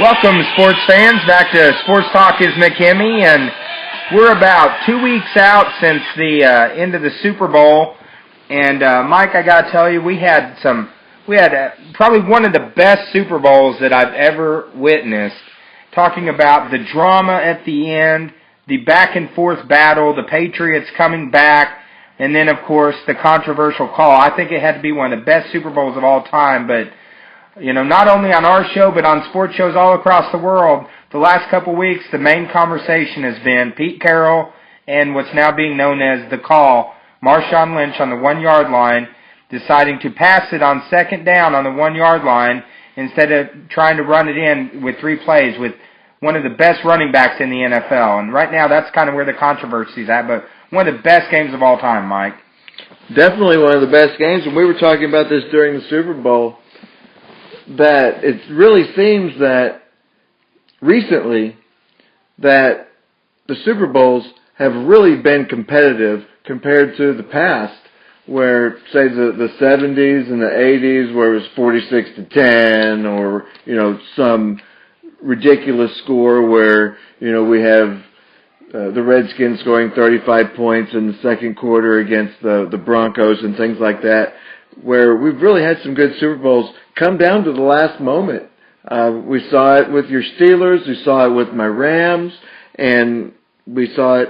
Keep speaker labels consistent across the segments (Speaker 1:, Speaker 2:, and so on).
Speaker 1: Welcome, sports fans, back to Sports Talk is McKimmey, and we're about 2 weeks out since the end of the Super Bowl. And Mike, I gotta tell you, we had probably one of the best Super Bowls that I've ever witnessed. Talking about the drama at the end, the back and forth battle, the Patriots coming back, and then of course the controversial call. I think it had to be one of the best Super Bowls of all time, but not only on our show, but on sports shows all across the world, the last couple weeks, the main conversation has been Pete Carroll and what's now being known as the call, Marshawn Lynch on the 1-yard line, deciding to pass it on second down on the 1-yard line instead of trying to run it in with 3 plays with one of the best running backs in the NFL. And right now, that's kind of where the controversy is at, but one of the best games of all time, Mike.
Speaker 2: Definitely one of the best games, and we were talking about this during the Super Bowl, that it really seems that recently that the Super Bowls have really been competitive compared to the past, where, say, the 70s and the 80s, where it was 46-10, or, some ridiculous score where, we have the Redskins scoring 35 points in the second quarter against the Broncos and things like that, where we've really had some good Super Bowls come down to the last moment. We saw it with your Steelers, we saw it with my Rams, and we saw it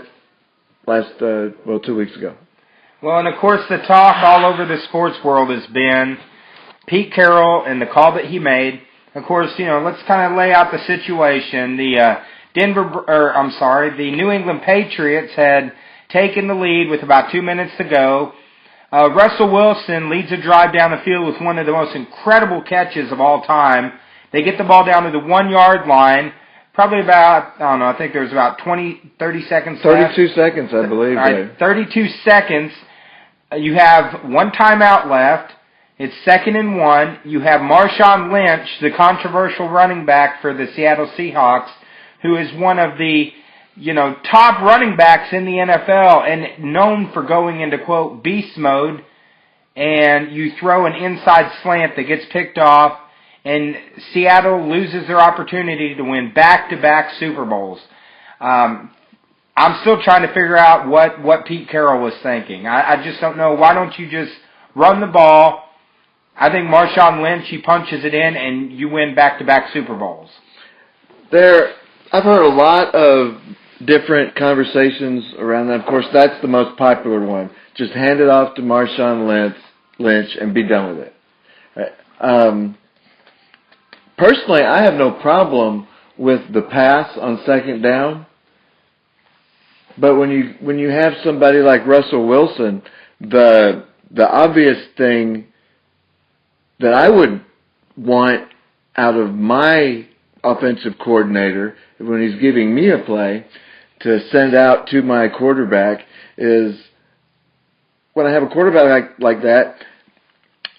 Speaker 2: 2 weeks ago.
Speaker 1: Well, and of course the talk all over the sports world has been Pete Carroll and the call that he made. Of course, let's kind of lay out the situation. The New England Patriots had taken the lead with about 2 minutes to go. Russell Wilson leads a drive down the field with one of the most incredible catches of all time. They get the ball down to the 1-yard line, probably about, I think there was about 30 seconds left.
Speaker 2: 32 seconds, I believe.
Speaker 1: All right, 32 seconds. You have one timeout left. It's 2nd and 1. You have Marshawn Lynch, the controversial running back for the Seattle Seahawks, who is one of the top running backs in the NFL and known for going into, quote, beast mode, and you throw an inside slant that gets picked off, and Seattle loses their opportunity to win back-to-back Super Bowls. I'm still trying to figure out what Pete Carroll was thinking. I just don't know. Why don't you just run the ball? I think Marshawn Lynch, he punches it in, and you win back-to-back Super Bowls.
Speaker 2: I've heard a lot of different conversations around that. Of course, that's the most popular one. Just hand it off to Marshawn Lynch and be done with it. Personally, I have no problem with the pass on second down. But when you have somebody like Russell Wilson, the obvious thing that I would want out of my offensive coordinator when he's giving me a play to send out to my quarterback is, when I have a quarterback like that,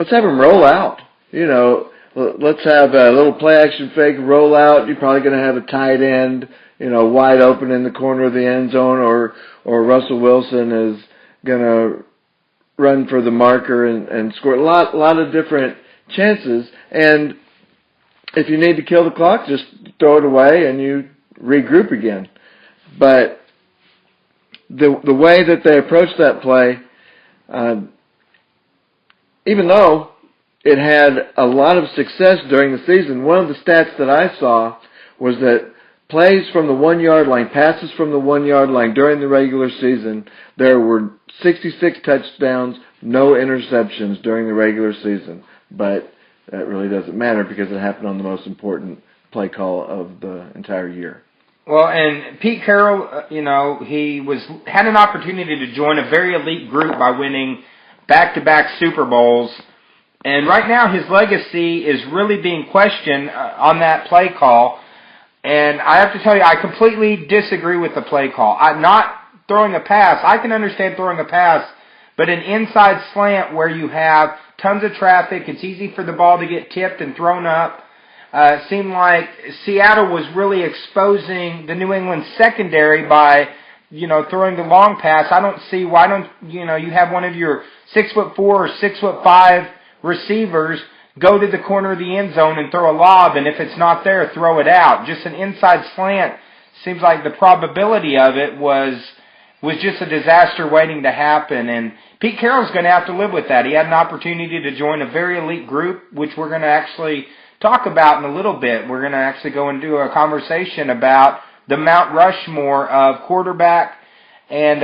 Speaker 2: let's have him roll out. Let's have a little play action fake roll out. You're probably going to have a tight end, wide open in the corner of the end zone, or Russell Wilson is going to run for the marker and score. A lot of different chances, and if you need to kill the clock, just throw it away and you regroup again. But the way that they approached that play, even though it had a lot of success during the season, one of the stats that I saw was that plays from the 1-yard line, passes from the 1-yard line during the regular season, there were 66 touchdowns, no interceptions during the regular season. But that really doesn't matter because it happened on the most important play call of the entire year.
Speaker 1: Well, and Pete Carroll, he had an opportunity to join a very elite group by winning back-to-back Super Bowls. And right now his legacy is really being questioned on that play call. And I have to tell you, I completely disagree with the play call. Not throwing a pass. I can understand throwing a pass, but an inside slant where you have tons of traffic, it's easy for the ball to get tipped and thrown up. It seemed like Seattle was really exposing the New England secondary by, throwing the long pass. I don't see why you have one of your 6'4" or 6'5" receivers go to the corner of the end zone and throw a lob, and if it's not there, throw it out. Just an inside slant. Seems like the probability of it was just a disaster waiting to happen, and Pete Carroll's going to have to live with that. He had an opportunity to join a very elite group, which we're going to actually talk about in a little bit. We're going to actually go and do a conversation about the Mount Rushmore of quarterback and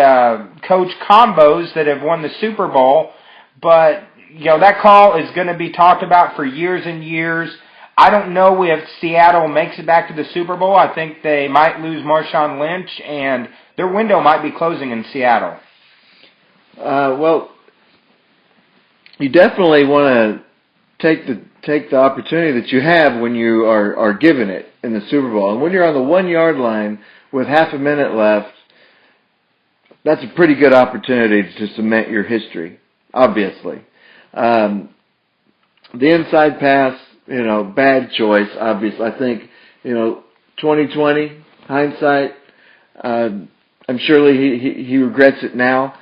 Speaker 1: coach combos that have won the Super Bowl, but that call is going to be talked about for years and years. I don't know if Seattle makes it back to the Super Bowl. I think they might lose Marshawn Lynch, and their window might be closing in Seattle.
Speaker 2: Well, you definitely want to take the opportunity that you have when you are given it in the Super Bowl. And when you're on the 1-yard line with half a minute left, that's a pretty good opportunity to cement your history, obviously. The inside pass, bad choice, obviously. I think, 2020, hindsight, I'm surely he regrets it now.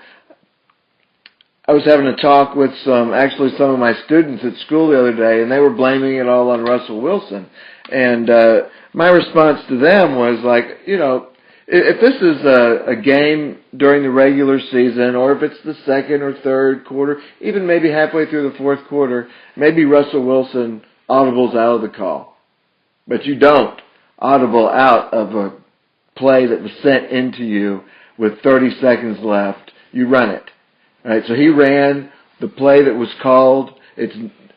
Speaker 2: I was having a talk with some of my students at school the other day, and they were blaming it all on Russell Wilson. And my response to them was like, if this is a game during the regular season, or if it's the second or third quarter, even maybe halfway through the fourth quarter, maybe Russell Wilson audibles out of the call. But you don't audible out of a play that was sent into you with 30 seconds left. You run it. All right, so he ran the play that was called.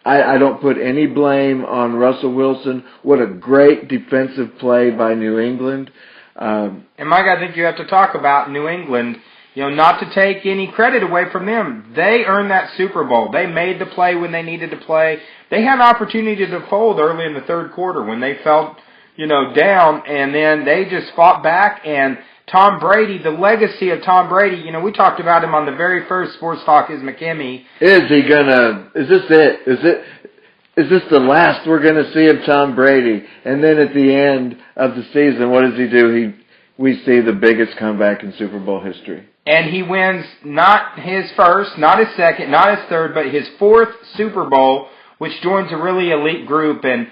Speaker 2: I don't put any blame on Russell Wilson. What a great defensive play by New England.
Speaker 1: And Mike, I think you have to talk about New England, not to take any credit away from them. They earned that Super Bowl. They made the play when they needed to play. They had an opportunity to fold early in the third quarter when they felt, down, and then they just fought back. And Tom Brady, the legacy of Tom Brady, we talked about him on the very first Sports Talk is McKimmie.
Speaker 2: Is this it? Is this the last we're going to see of Tom Brady? And then at the end of the season, what does he do? We see the biggest comeback in Super Bowl history.
Speaker 1: And he wins not his first, not his second, not his third, but his fourth Super Bowl, which joins a really elite group. And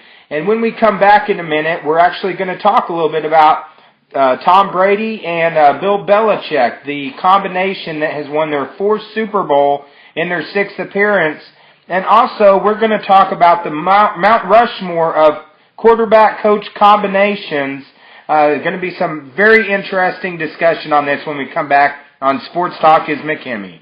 Speaker 1: when we come back in a minute, we're actually going to talk a little bit about Tom Brady and Bill Belichick, the combination that has won their fourth Super Bowl in their sixth appearance. And also, we're going to talk about the Mount Rushmore of quarterback-coach combinations. There's going to be some very interesting discussion on this when we come back on Sports Talk is McKimmie.